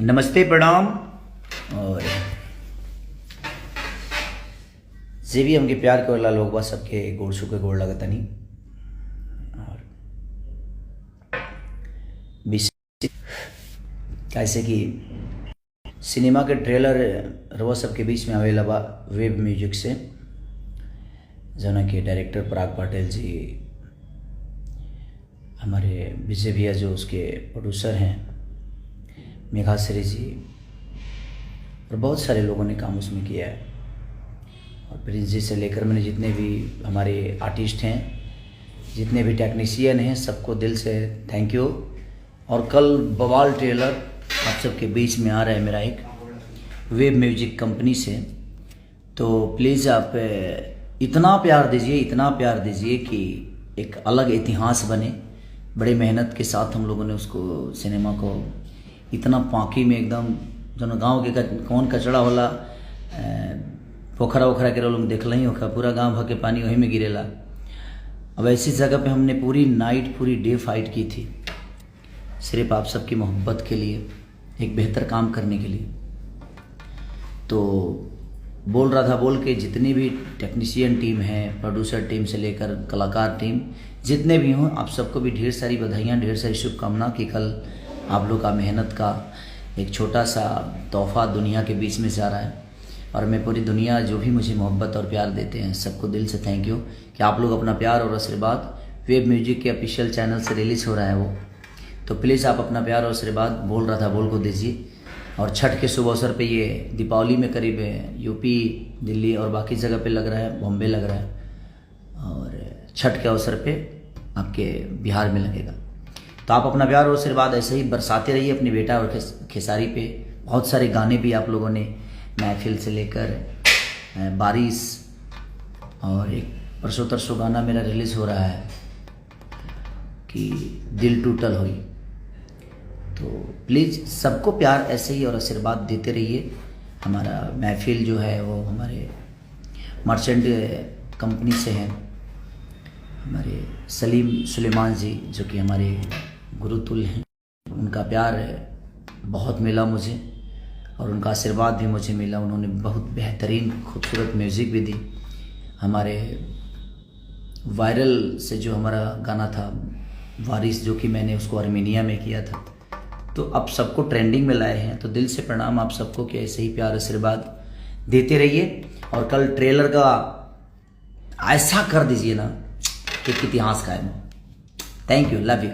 नमस्ते प्रणाम। और जे भी हमके प्यार करेला लोग बस सबके गोड़ छू के गोड़ लगतनी। और कैसे कि सिनेमा के ट्रेलर रवा सबके बीच में आवेला बा वेब म्यूजिक से, जना के डायरेक्टर पराग पाटिल जी, हमारे विजय भैया जो उसके प्रोड्यूसर हैं, मेघाश्री जी, और बहुत सारे लोगों ने काम उसमें किया है। और प्रिंस जी से लेकर मैंने जितने भी हमारे आर्टिस्ट हैं, जितने भी टेक्नीशियन हैं, सबको दिल से थैंक यू। और कल बवाल ट्रेलर आप सबके बीच में आ रहा है मेरा एक वेब म्यूजिक कंपनी से, तो प्लीज़ आप इतना प्यार दीजिए कि एक अलग इतिहास बने। बड़े मेहनत के साथ हम लोगों ने उसको सिनेमा को इतना पाँकी में एकदम जो गाँव के कौन कचड़ा होला पोखरा ओखरा के लोग देखल ही होगा, पूरा गांव भर के पानी वहीं में गिरेला। अब ऐसी जगह पे हमने पूरी नाइट पूरी डे फाइट की थी, सिर्फ आप सबकी मोहब्बत के लिए, एक बेहतर काम करने के लिए। तो बोल रहा था बोल के जितनी भी टेक्नीशियन टीम है, प्रोड्यूसर टीम से लेकर कलाकार टीम जितने भी हों, आप सबको भी ढेर सारी बधाइयाँ, ढेर सारी शुभकामना कि कल आप लोग का मेहनत का एक छोटा सा तोहफा दुनिया के बीच में जा रहा है। और मैं पूरी दुनिया जो भी मुझे मोहब्बत और प्यार देते हैं सबको दिल से थैंक यू कि आप लोग अपना प्यार और आशीर्वाद वेब म्यूजिक के ऑफिशियल चैनल से रिलीज़ हो रहा है वो, तो प्लीज़ आप अपना प्यार और आशीर्वाद बोल रहा था बोल को दीजिए। और छठ के शुभ अवसर पे ये दीपावली में करीब यूपी, दिल्ली और बाकी जगह पे लग रहा है, बॉम्बे लग रहा है, और छठ के अवसर पे आपके बिहार में लगेगा। तो आप अपना प्यार और आशीर्वाद ऐसे ही बरसाते रहिए अपनी बेटा और खेसारी पे। बहुत सारे गाने भी आप लोगों ने महफिल से लेकर बारिश, और एक परसों तरसों गाना मेरा रिलीज़ हो रहा है कि दिल टूटल हुई। तो प्लीज़ सबको प्यार ऐसे ही और आशीर्वाद देते रहिए। हमारा महफिल जो है वो हमारे मर्चेंट कंपनी से है, हमारे सलीम सुलेमान जी जो कि हमारे गुरुतुल्य हैं, उनका प्यार बहुत मिला मुझे और उनका आशीर्वाद भी मुझे मिला। उन्होंने बहुत बेहतरीन खूबसूरत म्यूज़िक भी दी। हमारे वायरल से जो हमारा गाना था वारिस, जो कि मैंने उसको आर्मेनिया में किया था, तो अब सबको ट्रेंडिंग में लाए हैं। तो दिल से प्रणाम आप सबको कि ऐसे ही प्यार आशीर्वाद देते रहिए। और कल ट्रेलर का ऐसा कर दीजिए ना कि इतिहास कायम हो। Thank you, love you.